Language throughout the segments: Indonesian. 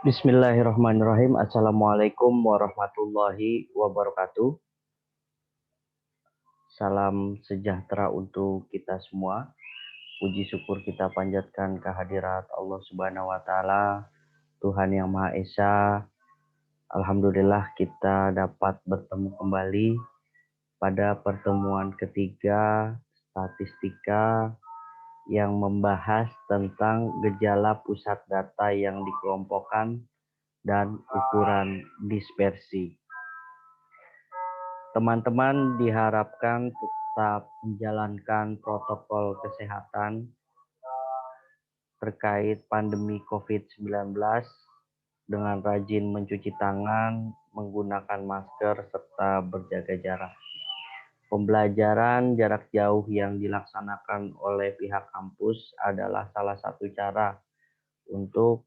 Bismillahirrahmanirrahim. Assalamualaikum warahmatullahi wabarakatuh. Salam sejahtera untuk kita semua. Puji syukur kita panjatkan kehadirat Allah Subhanahu wa taala, Tuhan yang Maha Esa. Alhamdulillah kita dapat bertemu kembali pada pertemuan ketiga statistika yang membahas tentang gejala pusat data yang dikelompokkan dan ukuran dispersi. Teman-teman diharapkan tetap menjalankan protokol kesehatan terkait pandemi COVID-19 dengan rajin mencuci tangan, menggunakan masker, serta berjaga jarak. Pembelajaran jarak jauh yang dilaksanakan oleh pihak kampus adalah salah satu cara untuk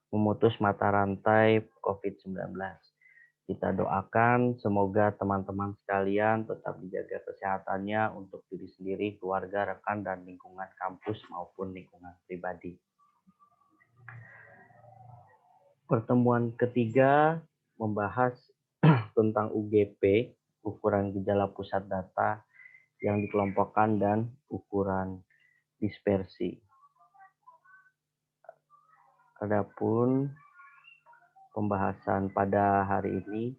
memutus mata rantai COVID-19. Kita doakan semoga teman-teman sekalian tetap dijaga kesehatannya untuk diri sendiri, keluarga, rekan, dan lingkungan kampus maupun lingkungan pribadi. Pertemuan ketiga membahas tentang UGP, ukuran gejala pusat data yang dikelompokkan dan ukuran dispersi. Adapun pembahasan pada hari ini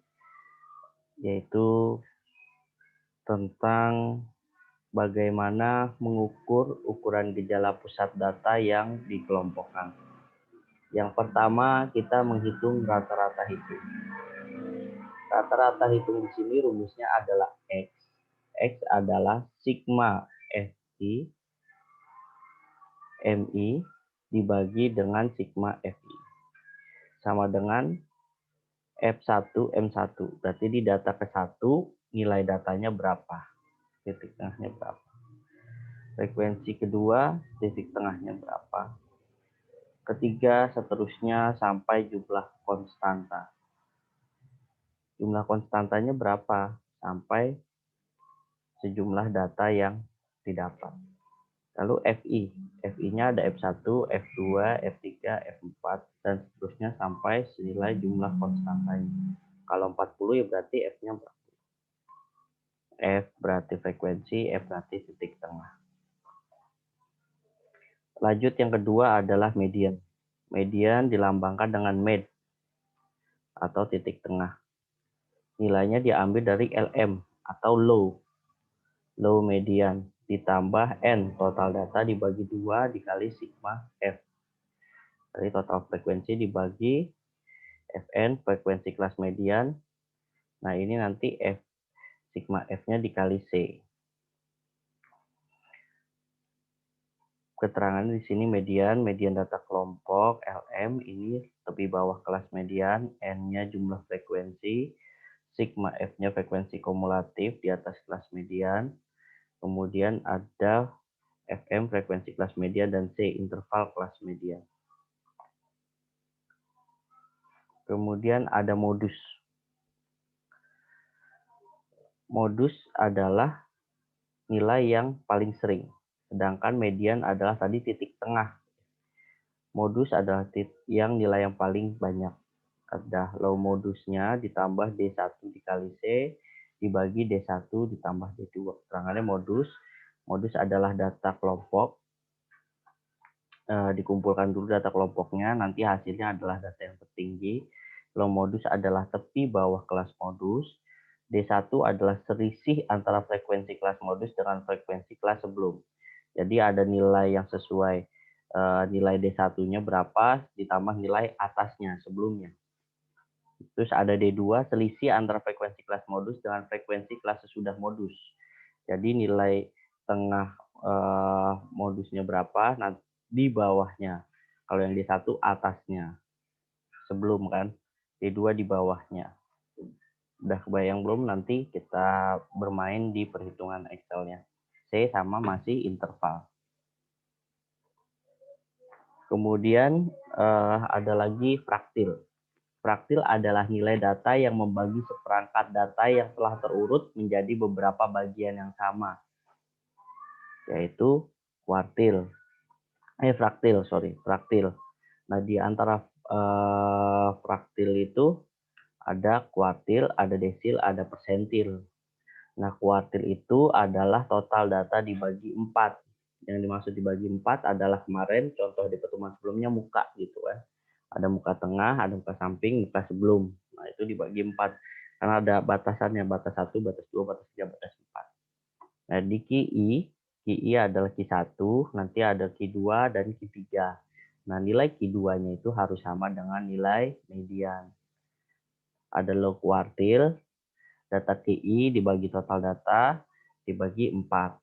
yaitu tentang bagaimana mengukur ukuran gejala pusat data yang dikelompokkan. Yang pertama, kita menghitung rata-rata hitung. Rata-rata hitung di sini rumusnya adalah X. X adalah sigma FI MI dibagi dengan sigma FI. Sama dengan F1 M1. Berarti di data ke-1 nilai datanya berapa? Titik tengahnya berapa? Frekuensi kedua, titik tengahnya berapa? Ketiga, seterusnya sampai jumlah konstanta. Jumlah konstantanya berapa? Sampai sejumlah data yang didapat. Lalu FI. FI-nya ada F1, F2, F3, F4, dan seterusnya sampai senilai jumlah konstantanya. Kalau 40 ya berarti F-nya berapa? F berarti frekuensi, F berarti titik tengah. Lanjut yang kedua adalah median. Median dilambangkan dengan med atau titik tengah. Nilainya diambil dari LM atau low median ditambah N total data dibagi 2 dikali sigma F. Jadi total frekuensi dibagi Fn frekuensi kelas median. Nah ini nanti F sigma F-nya dikali C. Keterangan di sini median data kelompok LM ini tepi bawah kelas median, N-nya jumlah frekuensi, sigma F-nya frekuensi kumulatif di atas kelas median, kemudian ada FM frekuensi kelas median dan C interval kelas median. Kemudian ada modus. Modus adalah nilai yang paling sering. Sedangkan median adalah tadi titik tengah. Modus adalah yang nilai yang paling banyak. Ada low modusnya ditambah D1 dikali C dibagi D1 ditambah D2. Keterangannya modus. Modus adalah data kelompok. Dikumpulkan dulu data kelompoknya, nanti hasilnya adalah data yang tertinggi. Low modus adalah tepi bawah kelas modus. D1 adalah selisih antara frekuensi kelas modus dengan frekuensi kelas sebelum. Jadi ada nilai yang sesuai nilai D1-nya berapa ditambah nilai atasnya sebelumnya. Terus ada D2 selisih antara frekuensi kelas modus dengan frekuensi kelas sesudah modus. Jadi nilai tengah modusnya berapa, nanti di bawahnya. Kalau yang D1 atasnya. Sebelum kan, D2 di bawahnya. Udah kebayang belum nanti kita bermain di perhitungan Excel-nya. C sama masih interval. Kemudian ada lagi fraktil. Fraktil adalah nilai data yang membagi seperangkat data yang telah terurut menjadi beberapa bagian yang sama. Yaitu fraktil. Nah, di antara fraktil itu ada kuartil, ada desil, ada persentil. Nah, kuartil itu adalah total data dibagi 4. Yang dimaksud dibagi 4 adalah kemarin contoh di pertemuan sebelumnya muka gitu kan. Ada muka tengah, ada muka samping, muka sebelum. Nah, itu dibagi 4. Karena ada batasannya, batas 1, batas 2, batas 3, batas 4. Nah, di KI adalah Q1, nanti ada Q2 dan Q3. Nah, nilai Q2-nya itu harus sama dengan nilai median. Ada log kuartil, data KI dibagi total data, dibagi 4.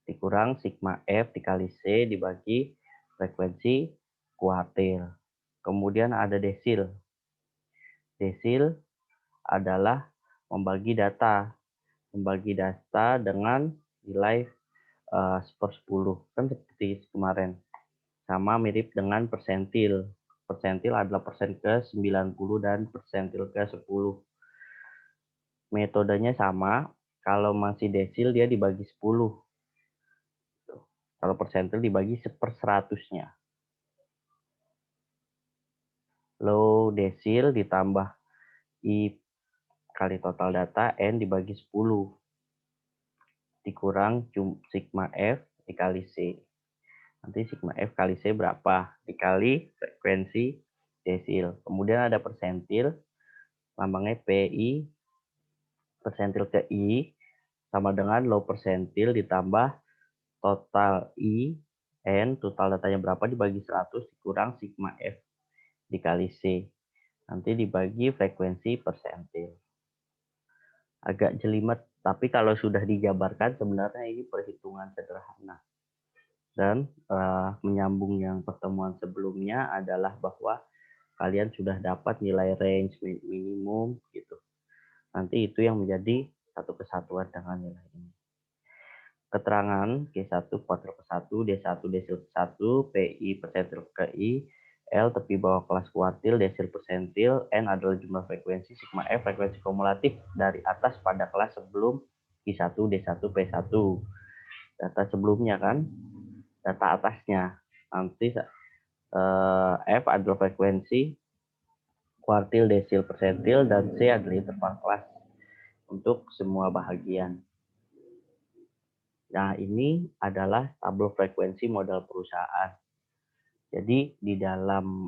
Dikurang sigma F dikali C dibagi frekuensi kuartil. Kemudian ada desil. Desil adalah membagi data dengan nilai per 10 kan seperti kemarin, sama mirip dengan persentil. Persentil adalah persen ke 90 dan persentil ke 10. Metodenya sama, kalau masih desil dia dibagi 10, kalau persentil dibagi 1/100-nya. Low desil ditambah I kali total data N dibagi 10 dikurang sigma F dikali C. Nanti sigma F kali C berapa? Dikali frekuensi desil. Kemudian ada persentil, lambangnya PI, persentil ke I, sama dengan low persentil ditambah total I, N, total datanya berapa dibagi 100 dikurang sigma F dikali C. Nanti dibagi frekuensi persentil. Agak jelimet, tapi kalau sudah dijabarkan sebenarnya ini perhitungan sederhana. Dan menyambung yang pertemuan sebelumnya adalah bahwa kalian sudah dapat nilai range minimum gitu. Nanti itu yang menjadi satu kesatuan dengan nilai ini. Keterangan Q1 kuartil ke-1, D1 desil ke-1, PI persentil ke I, L tepi bawah kelas kuartil, desil persentil, N adalah jumlah frekuensi, sigma F frekuensi kumulatif dari atas pada kelas sebelum Q1, D1, P1. Data sebelumnya kan, data atasnya. Nanti F adalah frekuensi, kuartil, desil, persentil, dan C adalah interval kelas untuk semua bahagian. Nah, ini adalah tabel frekuensi modal perusahaan. Jadi, di dalam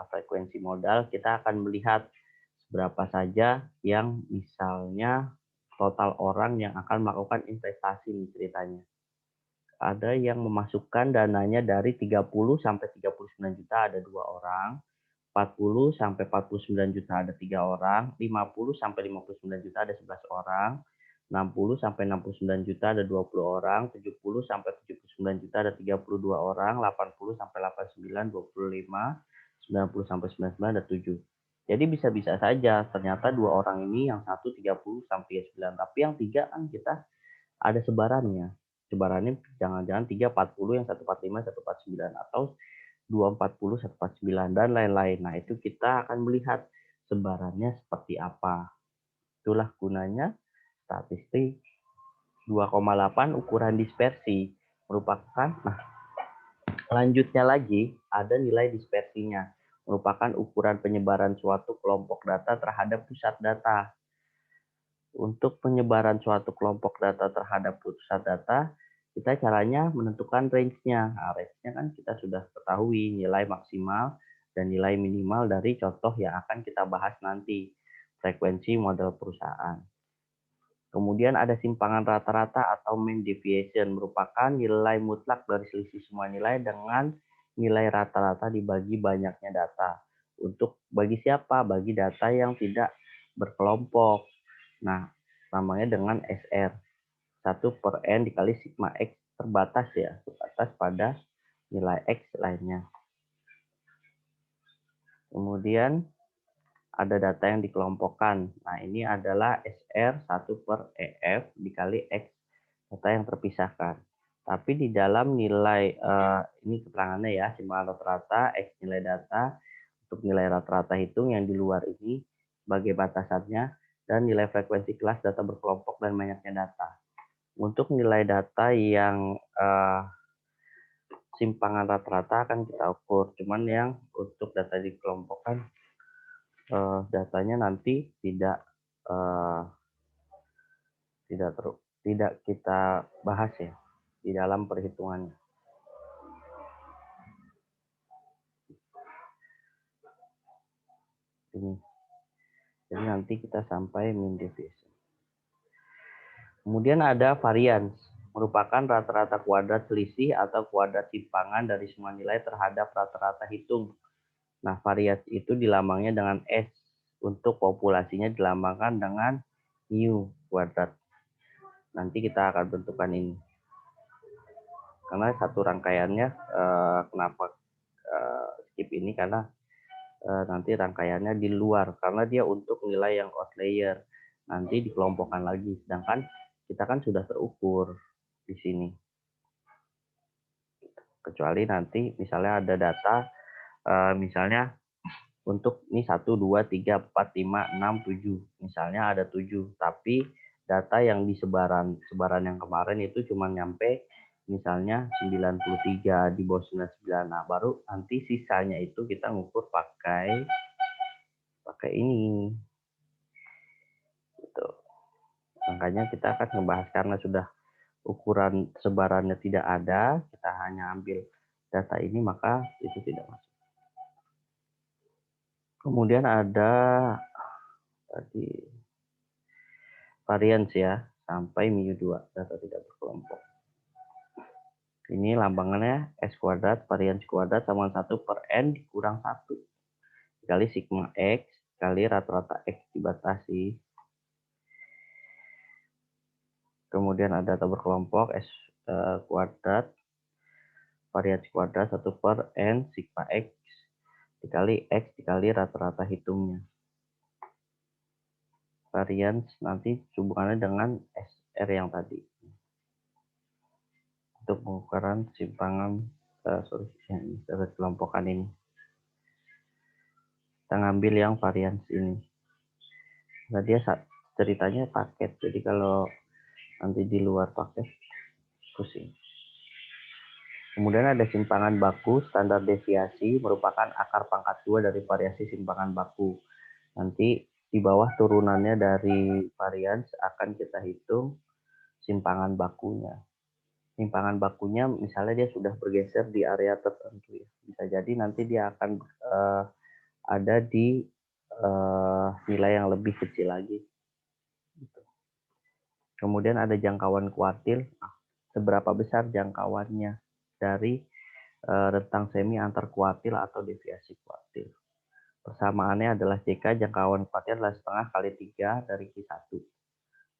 frekuensi modal, kita akan melihat berapa saja yang misalnya total orang yang akan melakukan investasi nih ceritanya. Ada yang memasukkan dananya dari 30 sampai 39 juta ada 2 orang, 40 sampai 49 juta ada 3 orang, 50 sampai 59 juta ada 11 orang, 60 sampai 69 juta ada 20 orang, 70 sampai 79 juta ada 32 orang, 80 sampai 89 25, 90 sampai 99 ada 7. Jadi bisa-bisa saja ternyata 2 orang ini yang satu 30 sampai 39, tapi yang 3 kan kita ada sebarannya. Sebarannya jangan-jangan 340 yang 145 149 atau 240 149 dan lain-lain. Nah, itu kita akan melihat sebarannya seperti apa. Itulah gunanya statistik 2,8 ukuran dispersi merupakan, nah lanjutnya lagi ada nilai dispersinya, merupakan ukuran penyebaran suatu kelompok data terhadap pusat data. Untuk penyebaran suatu kelompok data terhadap pusat data, kita caranya menentukan range-nya. Nah, range-nya kan kita sudah ketahui nilai maksimal dan nilai minimal dari contoh yang akan kita bahas nanti, frekuensi model perusahaan. Kemudian ada simpangan rata-rata atau mean deviation, merupakan nilai mutlak dari selisih semua nilai dengan nilai rata-rata dibagi banyaknya data. Untuk bagi siapa? Bagi data yang tidak berkelompok. Nah, namanya dengan SR. 1/N dikali sigma X terbatas ya, terbatas pada nilai X lainnya. Kemudian ada data yang dikelompokkan. Nah, ini adalah SR 1/EF dikali X, data yang terpisahkan. Tapi di dalam nilai, ini keterangannya ya, simpangan rata-rata, X nilai data, untuk nilai rata-rata hitung yang di luar ini sebagai batasannya, dan nilai frekuensi kelas data berkelompok dan banyaknya data. Untuk nilai data yang simpangan rata-rata akan kita ukur. Cuman yang untuk data dikelompokkan, datanya nanti tidak tidak kita bahas ya di dalam perhitungannya. Ini. Jadi nanti kita sampai mean deviation. Kemudian ada variance, merupakan rata-rata kuadrat selisih atau kuadrat simpangan dari semua nilai terhadap rata-rata hitung. Nah, variasi itu dilambangnya dengan S. Untuk populasinya dilambangkan dengan mu kuadrat. Nanti kita akan bentukkan ini. Karena satu rangkaiannya, kenapa skip ini? Karena nanti rangkaiannya di luar. Karena dia untuk nilai yang outlier. Nanti dikelompokkan lagi. Sedangkan kita kan sudah terukur di sini. Kecuali nanti misalnya ada data, misalnya untuk ini 1, 2, 3, 4, 5, 6, 7. Misalnya ada 7, tapi data yang di sebaran yang kemarin itu cuma nyampe misalnya 93, di bawah 99. Nah, baru nanti sisanya itu kita ngukur pakai ini. Gitu. Makanya kita akan membahas karena sudah ukuran sebarannya tidak ada, kita hanya ambil data ini, maka itu tidak masuk. Kemudian ada tadi variance ya, sampai mu2, data tidak berkelompok. Ini lambangannya S kuadrat, variance kuadrat sama 1 per N dikurang 1. Dikali sigma X, kali rata-rata X dibatasi. Kemudian ada data berkelompok S kuadrat, variance kuadrat 1 per N sigma X, dikali X dikali rata-rata hitungnya. Variance nanti hubungannya dengan SR yang tadi. Untuk pengukuran simpangan data kelompokan ini. Kita ngambil yang variance ini. Nah, dia ceritanya paket. Jadi kalau nanti di luar paket, pusing. Kemudian ada simpangan baku, standar deviasi merupakan akar pangkat 2 dari variasi simpangan baku. Nanti di bawah turunannya dari variance akan kita hitung simpangan bakunya. Simpangan bakunya misalnya dia sudah bergeser di area tertentu ya. Bisa jadi nanti dia akan ada di nilai yang lebih kecil lagi. Kemudian ada jangkauan kuartil. Seberapa besar jangkauannya dari rentang semi antar kuartil atau deviasi kuartil. Persamaannya adalah JK, jangkauan kuartil adalah setengah kali 3 dari Q1.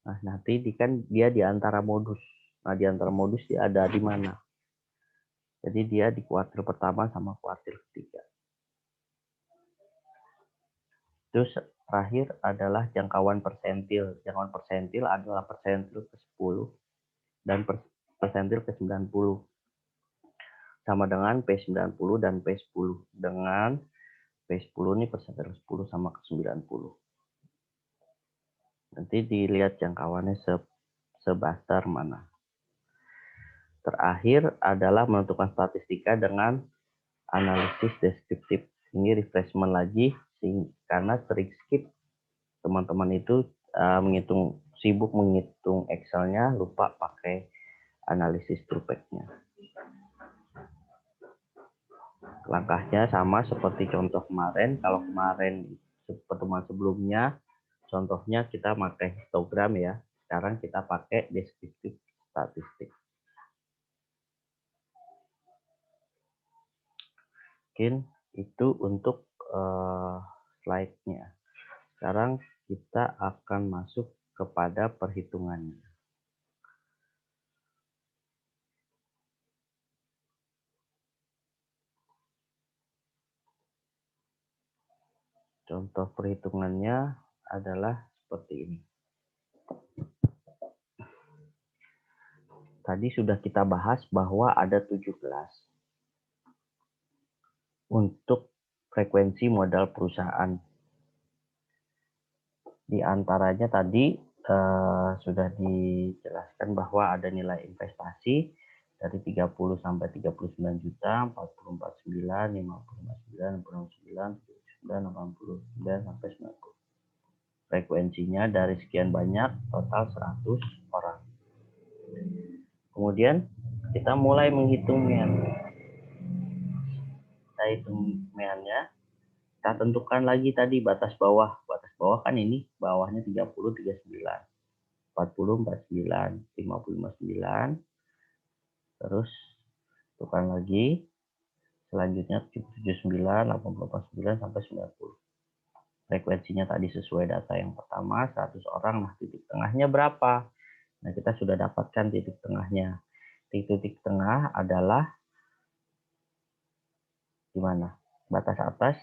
Nah, nanti kan dia di antara modus. Nah, di antara modus dia ada di mana? Jadi dia di kuartil pertama sama kuartil ketiga. Terus terakhir adalah jangkauan persentil. Jangkauan persentil adalah persentil ke-10 dan persentil ke-90. Sama dengan P90 dan P10. Dengan P10 ini persentil 10 sama ke-90. Nanti dilihat jangkauannya sebesar mana. Terakhir adalah menentukan statistika dengan analisis deskriptif. Ini refreshment lagi karena sering skip. Teman-teman itu sibuk menghitung Excel-nya, lupa pakai analisis TruePack-nya. Langkahnya sama seperti contoh kemarin. Kalau kemarin pertemuan sebelumnya, contohnya kita pakai histogram ya. Sekarang kita pakai deskriptif statistik. Mungkin itu untuk slide-nya. Sekarang kita akan masuk kepada perhitungannya. Contoh perhitungannya adalah seperti ini. Tadi sudah kita bahas bahwa ada 7 kelas untuk frekuensi modal perusahaan. Di antaranya tadi sudah dijelaskan bahwa ada nilai investasi, Dari 30 sampai 39 juta, 40, 49, 50, 59, 69, 89 sampai 90. Frekuensinya dari sekian banyak, total 100 orang. Kemudian kita mulai menghitung mean. Kita hitung meannya. Kita tentukan lagi tadi batas bawah. Batas bawah kan ini, bawahnya 30, 39. 40, 49, 50, 59. Terus tentukan lagi. Selanjutnya 79, 80, 89 sampai 90. Frekuensinya tadi sesuai data yang pertama, 100 orang. Nah, titik tengahnya berapa? Nah, kita sudah dapatkan titik tengahnya. Titik tengah adalah di mana? Batas atas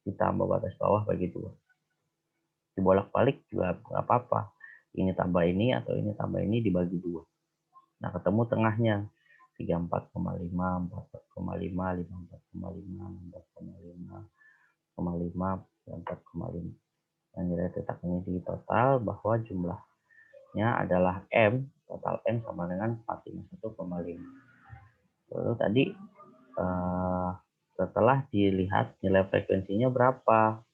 ditambah batas bawah bagi 2. Dibolak-balik juga nggak apa-apa. Ini tambah ini atau ini tambah ini dibagi 2. Nah, ketemu tengahnya. 34,5, 44,5, 54,5, 54,5, 4,5, 4,5. Dan nilai tetap ini di total bahwa jumlahnya adalah M. Total M sama dengan 451,5. Lalu tadi setelah dilihat nilai frekuensinya berapa.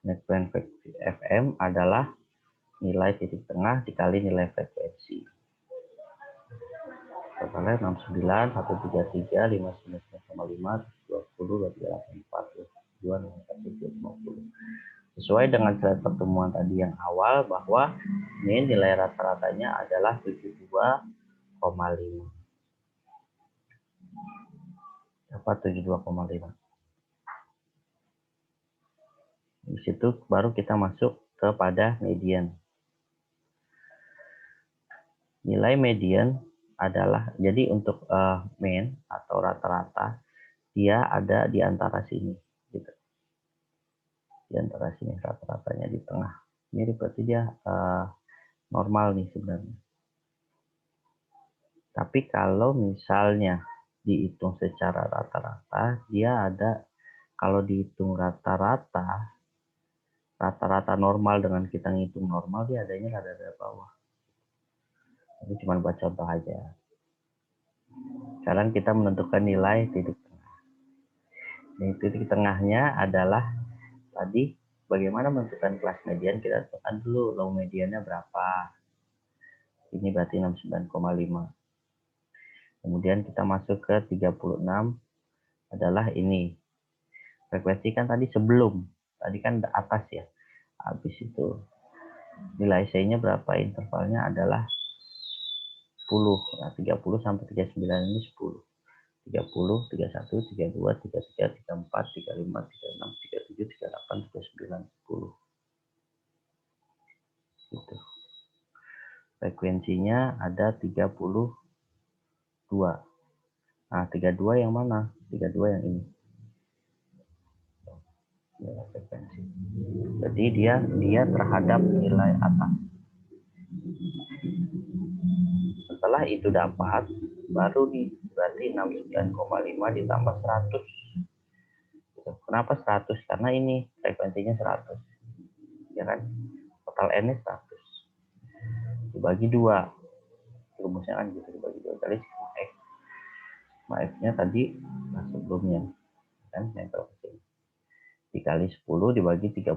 Nilai frekuensi FM adalah nilai titik tengah dikali nilai frekuensi. Totalnya 69, 133, 59,5, 20, 2384, 22, 50. Sesuai dengan slide pertemuan tadi yang awal bahwa ini nilai rata-ratanya adalah 72,5. Dapat 72,5. Di situ baru kita masuk kepada median. Nilai median adalah, jadi untuk mean atau rata-rata, dia ada di antara sini. Gitu. Di antara sini rata-ratanya di tengah. Ini berarti dia normal nih sebenarnya. Tapi kalau misalnya dihitung secara rata-rata, dia ada, kalau dihitung rata-rata normal dengan kita ngitung normal, dia adanya rada-rada bawah. Ini cuma buat contoh aja. Sekarang kita menentukan nilai titik tengah. Ini titik tengahnya adalah tadi bagaimana menentukan kelas median. Kita tentukan dulu low mediannya berapa. Ini berarti 69,5. Kemudian kita masuk ke 36 adalah ini. Frekuensi kan tadi sebelum. Tadi kan atas ya. Habis itu nilai C-nya berapa? Intervalnya adalah 10. Nah, 30 sampai 39 ini 10. 30, 31, 32, 33, 34, 35, 36, 37, 38, 39, 10. Gitu. Frekuensinya ada 32. Nah, 32 yang mana? 32 yang ini. Nilai frekuensi. Jadi dia terhadap nilai atas. Setelah itu dapat, baru nih berarti 69,5 ditambah 100. Kenapa 100? Karena ini frekuensinya 100. Ya kan? Total N-nya 100. Dibagi 2. Rumusnya kan gitu, dibagi 2 kali sigma X. Sigma X-nya tadi sebelumnya. Kan yang terkecil. Dikali 10 dibagi 32.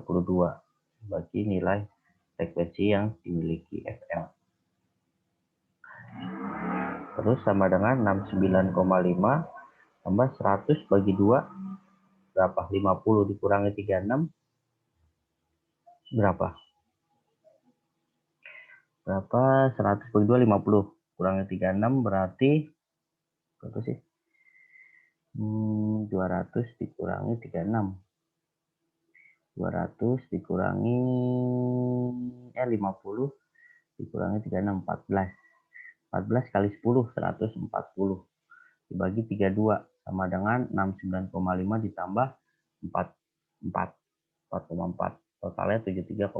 Bagi nilai frekuensi yang dimiliki FM. Terus sama dengan 69,5 tambah 100 bagi 2 berapa? 50 dikurangi 36 berapa? Berapa? 100 bagi 2 50 kurangi 36 berarti berapa sih? 200 dikurangi 36. 200 dikurangi 50 dikurangi 36 14. 14 kali 10 140 dibagi 32 sama dengan 69,5 ditambah 4,4 totalnya 73,9.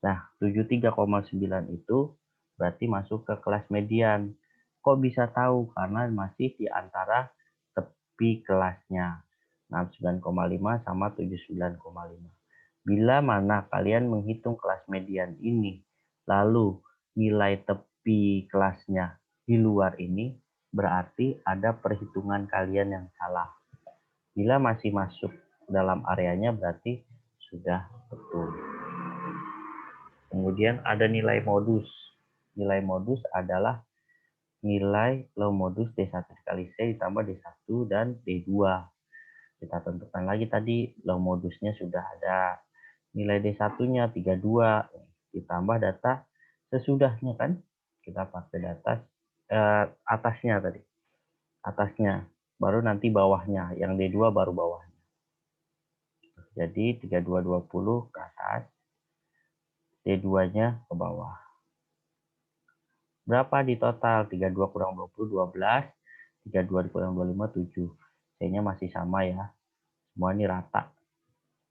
Nah, 73,9 itu berarti masuk ke kelas median. Kok bisa tahu? Karena masih di antara tepi kelasnya. 69,5 sama 79,5. Bila mana kalian menghitung kelas median ini, lalu nilai tepi kelasnya di luar ini berarti ada perhitungan kalian yang salah. Bila masih masuk dalam areanya berarti sudah betul. Kemudian ada nilai modus. Nilai modus adalah nilai low modus D1 dikali C ditambah D1 dan D2. Kita tentukan lagi tadi low modusnya sudah ada. Nilai D1-nya 32 ditambah data sesudahnya kan. Kita pakai data atasnya tadi. Atasnya baru nanti bawahnya, yang D2 baru bawahnya. Jadi 3220 ke atas, D2-nya ke bawah. Berapa di total? 32 kurang 20, 12. 32 kurang 25, 7. C-nya masih sama ya. Semua ini rata.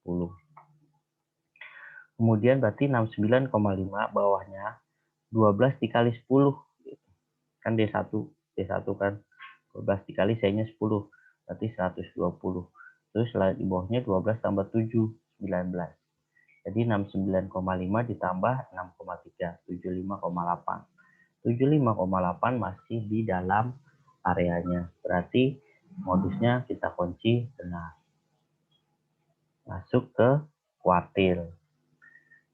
10. Kemudian berarti 69,5 bawahnya. 12 dikali 10. Kan D1. D1 kan. 12 dikali C-nya 10. Berarti 120. Terus di bawahnya 12 tambah 7. 19. Jadi 69,5 ditambah 6,3. 75,8. 75,8 masih di dalam areanya. Berarti modusnya kita kunci benar. Masuk ke kuartil.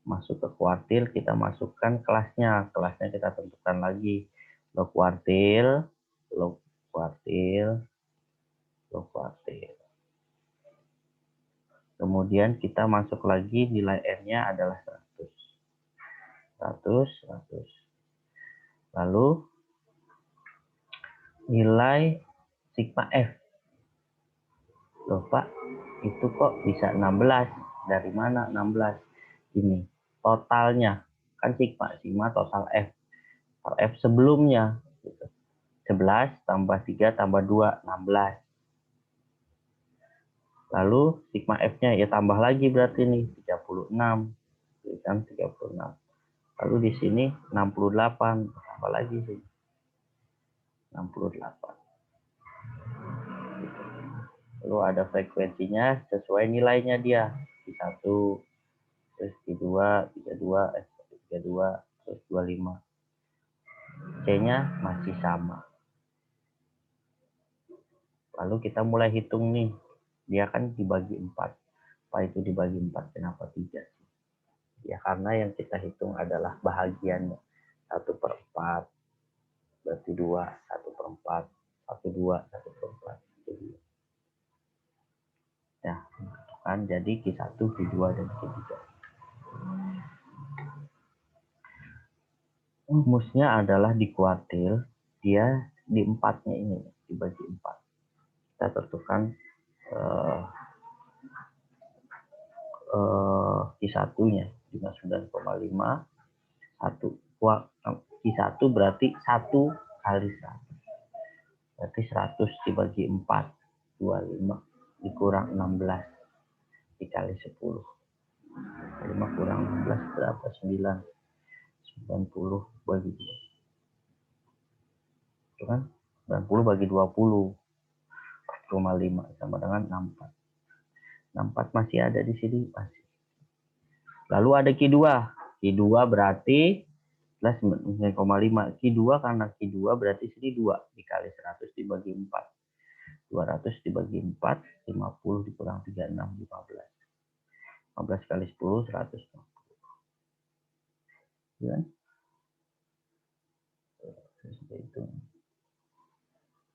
Masuk ke kuartil, kita masukkan kelasnya. Kelasnya kita tentukan lagi. Log kuartil, log kuartil, log kuartil. Kemudian kita masuk lagi, nilai R-nya adalah 100. 100. Lalu nilai sigma F. Loh Pak, itu kok bisa 16? Dari mana 16? Ini totalnya. Kan sigma total F. Total F sebelumnya. 11 tambah 3 tambah 2, 16. Lalu sigma F-nya ya tambah lagi berarti nih 36. Kan 36. Lalu di sini 68, tambah lagi sih. 68. Lalu ada frekuensinya sesuai nilainya dia. Di 1, terus di 2, 32, 32, terus 25. C-nya masih sama. Lalu kita mulai hitung nih. Dia kan dibagi 4. Apa itu dibagi 4? Kenapa 3? Ya karena yang kita hitung adalah bahagiannya. 1/4. Berarti 2. 1/4. 1/2. 1/4. Ya, kan jadi Q1, Q2, dan Q3. Rumusnya adalah di kuartil, dia di 4-nya ini, dibagi 4. Kita tentukan Q1-nya 59,5. 1. Q1 berarti 1 kali 100. Berarti 100 dibagi 4. 25 dikurang 16 dikali 10. 5 kurang 16 berapa? 9. 90 bagi 2. Itu kan 90 bagi 20. 5 sama dengan 64. 64 masih ada di sini masih. Lalu ada Q2. Q2 berarti plus 9,5. Q2 karena Q2 berarti sini 2 dikali 100 dibagi 4. 200 dibagi 4, 50 dikurang 36, 15. 15 kali 10, 160. Ya kan? Itu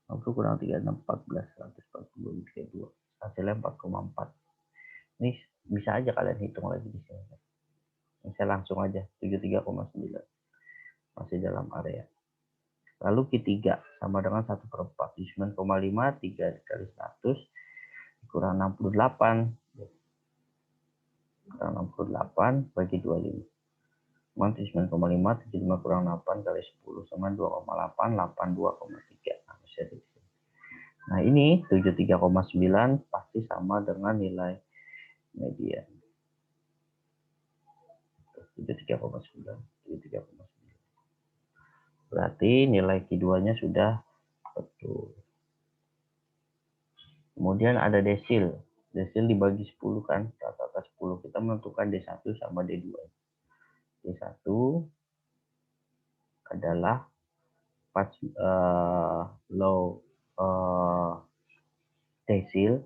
50 kurang 36, 14, 142, 32. Hasilnya 4,4. Ini bisa aja kalian hitung lagi di sini. Saya langsung aja 73,9. Masih dalam area. Lalu Q3 sama dengan 1/4. 9,5, 3 dikali 100 kurang 68. Kurang 68 bagi 25. 9,5, 75 kurang 8 kali 10 sama 2,8, 82,3. Nah ini 73,9 pasti sama dengan nilai median. 73,9. Berarti nilai Q2-nya sudah betul. Kemudian ada desil. Desil dibagi 10 kan, rata-rata 10. Kita menentukan D1 sama D2. D1 adalah pas low desil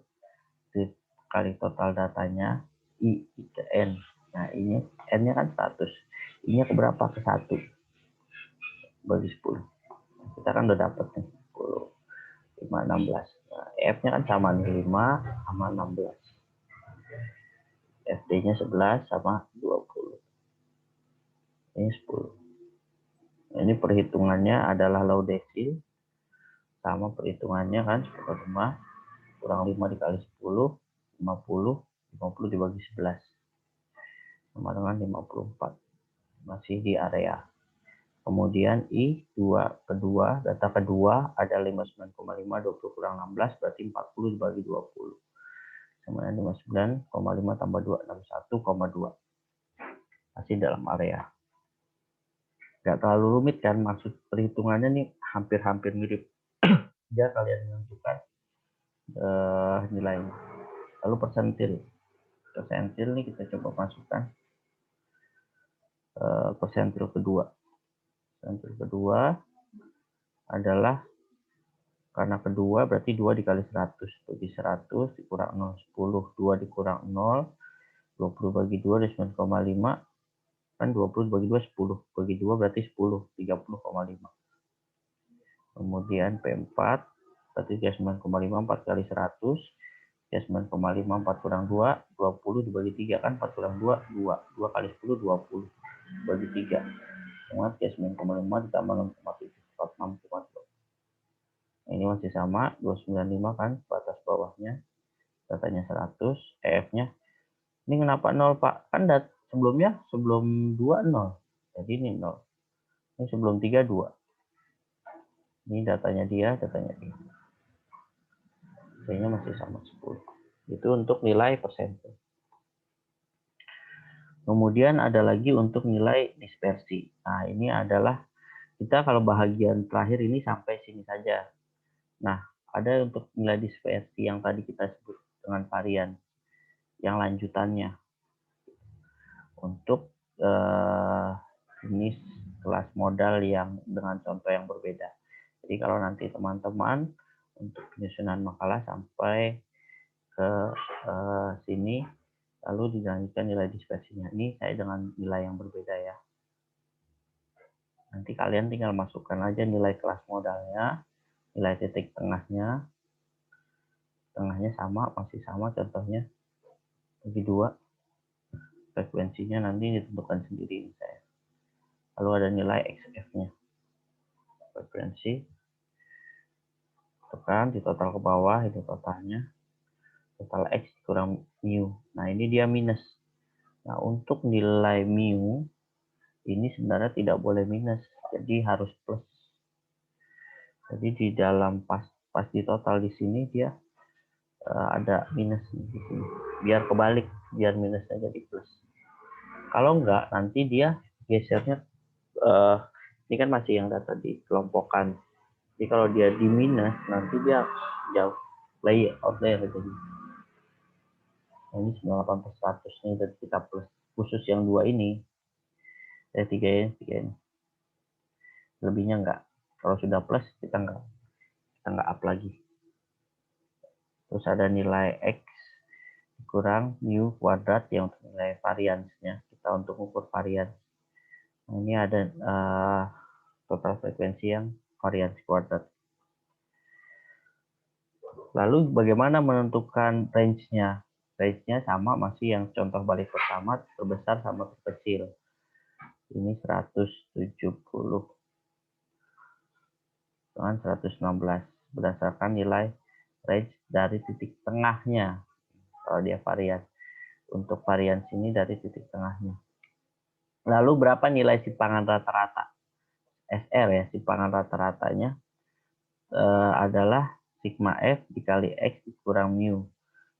kali total datanya I ke N. Nah ini N-nya kan 100. I-nya ke berapa? Ke 1 bagi 10. Kita kan udah dapet nih 10, 5, 16. Nah, F-nya kan sama nih 5 sama 16. FD-nya 11 sama 20. Ini 10. Nah, ini perhitungannya adalah low desil. Sama perhitungannya kan 10,5 kurang 5 dikali 10, 50. 50 dibagi 11. Sama dengan 54. Masih di area. Kemudian data kedua ada 59,5, 20 kurang 16, berarti 40 dibagi 20. Sama dengan 59,5 tambah 2, 61,2. Masih dalam area. Nggak terlalu rumit kan, maksud perhitungannya nih hampir-hampir mirip. Jika kalian menentukan nilainya. Lalu persentil. Persentil nih kita coba masukkan persentil kedua. Persentil kedua adalah karena kedua berarti 2 dikali 100 bagi 100 dikurang 0, 10, 2 dikurang 0, 20 bagi 2 ada 9,5, kan 20 bagi 2 10, bagi 2 berarti 10, 30,5. Kemudian P4 berarti 9,5, 4 kali 100, 9,5, 4 kurang 2, 20 dibagi 3 kan 4 kurang 2, 2, 2 kali 10, 20, bagi 3. Kemudian 9,5 ditambah 6,7, 46,2. Ini masih sama, 295 kan, batas bawahnya, datanya 100, EF-nya. Ini kenapa 0, Pak? Kan sebelumnya, sebelum 2, 0. Jadi ini 0. Ini sebelum 3, 2. Ini datanya dia. C-nya masih sama 10. Itu untuk nilai persentil. Kemudian ada lagi untuk nilai dispersi. Nah, ini adalah, kita kalau bahagian terakhir ini sampai sini saja. Nah, ada untuk nilai dispersi yang tadi kita sebut dengan varian yang lanjutannya untuk jenis kelas modal yang dengan contoh yang berbeda. Jadi kalau nanti teman-teman untuk penyusunan makalah sampai ke sini lalu dilanjutkan nilai dispersinya. Ini saya dengan nilai yang berbeda ya. Nanti kalian tinggal masukkan aja nilai kelas modalnya, nilai titik tengahnya sama, masih sama contohnya, bagi 2. Frekuensinya nanti ditentukan sendiri saya. Lalu ada nilai XF-nya. Frekuensi. Tekan di total ke bawah, itu totalnya. Total X kurang mu. Nah, ini dia minus. Nah, untuk nilai mu, ini sebenarnya tidak boleh minus. Jadi harus plus. Jadi di dalam pas di total di sini dia ada minus di sini. Biar kebalik, biar minusnya jadi plus. Kalau enggak, nanti dia gesernya, ini kan masih yang data dikelompokkan. Jadi kalau dia di minus, nanti dia jauh outlier jadi. Ini 98 per 100 nih, dan kita plus. Khusus yang 2 ini, 3 ini. Lebihnya enggak. Kalau sudah plus, kita enggak up lagi. Terus ada nilai X kurang mu kuadrat yang untuk nilai variansnya. Kita untuk ukur varians. Nah, ini ada total frekuensi yang varians kuadrat. Lalu bagaimana menentukan range-nya? Range-nya sama, masih yang contoh balik pertama, terbesar sama terkecil. Ini 170 dengan 116 berdasarkan nilai range dari titik tengahnya. Kalau dia varian, untuk varian sini dari titik tengahnya. Lalu berapa nilai simpangan rata-rata? SR ya, simpangan rata-ratanya adalah sigma F dikali X dikurang mu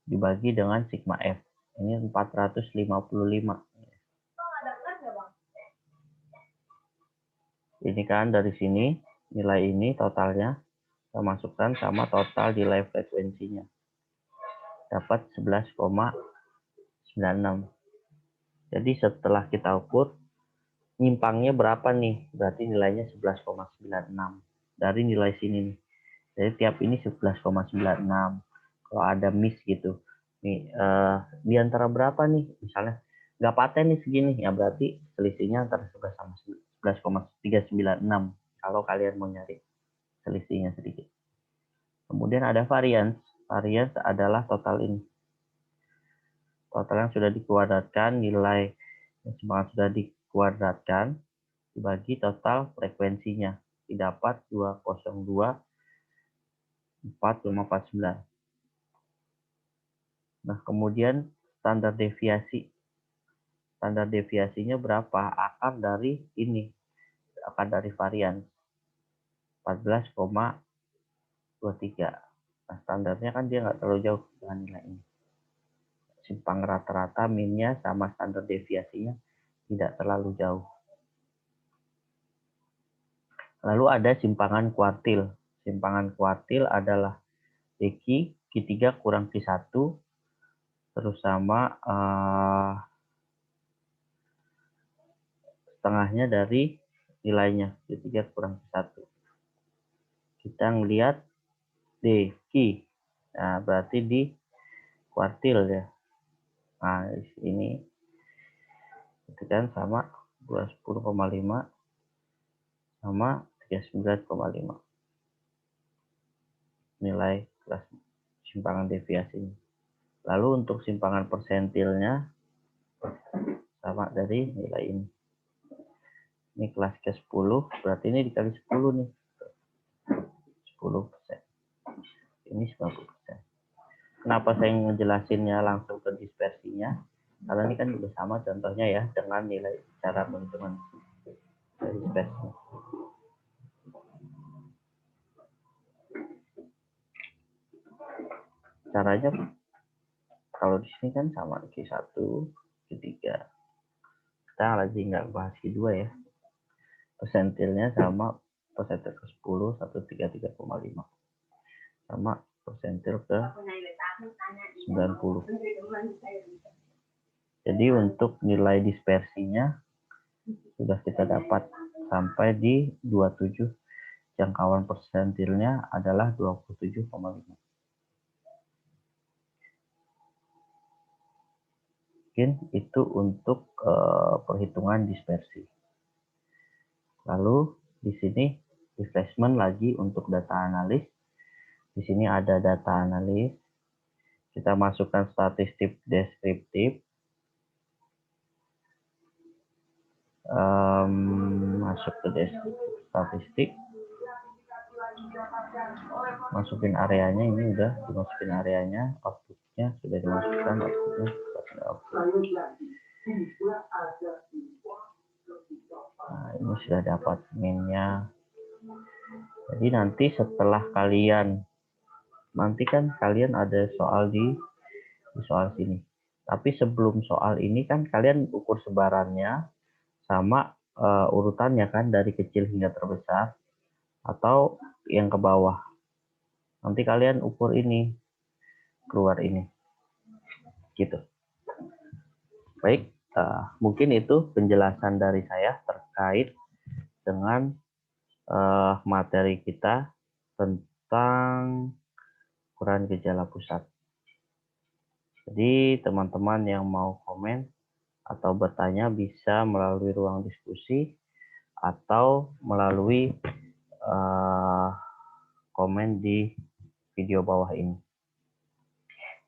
dibagi dengan sigma F. Ini 455. Ini kan dari sini nilai ini totalnya kita masukkan sama total nilai frekuensinya. Dapat 11,96. Jadi setelah kita ukur nyimpangnya berapa nih? Berarti nilainya 11,96. dari nilai sini nih. Jadi tiap ini 11,96. Kalau ada miss gitu. Nih di antara berapa nih? Misalnya nggak paten nih segini, ya berarti selisihnya antara 11 sama 11,396 kalau kalian mau nyari selisihnya sedikit. Kemudian ada variance. Variance adalah total ini. Total yang sudah dikuadratkan, nilai yang sudah dikuadratkan dibagi total frekuensinya. Didapat 202,4,49. Nah, kemudian standar deviasi. Standar deviasinya berapa? Akar dari ini. Akar dari varian 14,23. Nah, standarnya kan dia nggak terlalu jauh dengan nilai ini. Simpang rata-rata minnya sama standar deviasinya tidak terlalu jauh. Lalu ada simpangan kuartil. Simpangan kuartil adalah Q, Q3 kurang Q1 terus sama setengahnya dari nilainya, Q3 kurang Q1. Kita ngelihat DQ. Nah, berarti di kuartil ya. Nah, ini itu kan sama 210,5 sama 39,5. Nilai kelas simpangan deviasinya. Lalu untuk simpangan persentilnya sama dari nilai ini. Ini kelas ke-10, berarti ini dikali 10 nih. 10%. Ini 90%. Kenapa saya ngejelasinnya langsung ke dispersinya? Karena ini kan juga sama contohnya ya dengan nilai cara penghitungan dispersi. Caranya kalau di sini kan sama Q1, Q3. Kita lagi nggak bahas Q2 ya. Persentilnya sama persentil ke-10 133,5 sama persentil ke 90. Jadi untuk nilai dispersinya sudah kita dapat sampai di 27. Jangkauan persentilnya adalah 27,5. Mungkin itu untuk perhitungan dispersi. Lalu di sini replacement lagi untuk data analis. Di sini ada data analis. Kita masukkan statistik deskriptif. Masuk ke statistik. Masukin areanya, ini udah dimasukin areanya, outputnya sudah dimasukkan, outputnya Nah, ini sudah dapat minnya. Jadi nanti setelah kalian, nanti kan kalian ada soal di soal sini. Tapi sebelum soal ini kan kalian ukur sebarannya sama urutannya kan dari kecil hingga terbesar atau yang ke bawah. Nanti kalian ukur ini, keluar ini. Gitu. Baik, mungkin itu penjelasan dari saya terkait dengan materi kita tentang ukuran gejala pusat. Jadi teman-teman yang mau komen atau bertanya bisa melalui ruang diskusi atau melalui komen di video bawah ini.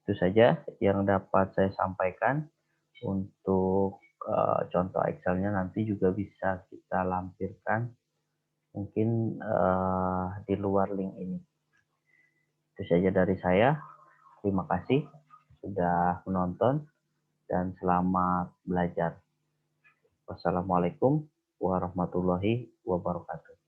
Itu saja yang dapat saya sampaikan. Untuk contoh Excel-nya nanti juga bisa kita lampirkan mungkin di luar link ini. Itu saja dari saya. Terima kasih sudah menonton dan selamat belajar. Wassalamualaikum warahmatullahi wabarakatuh.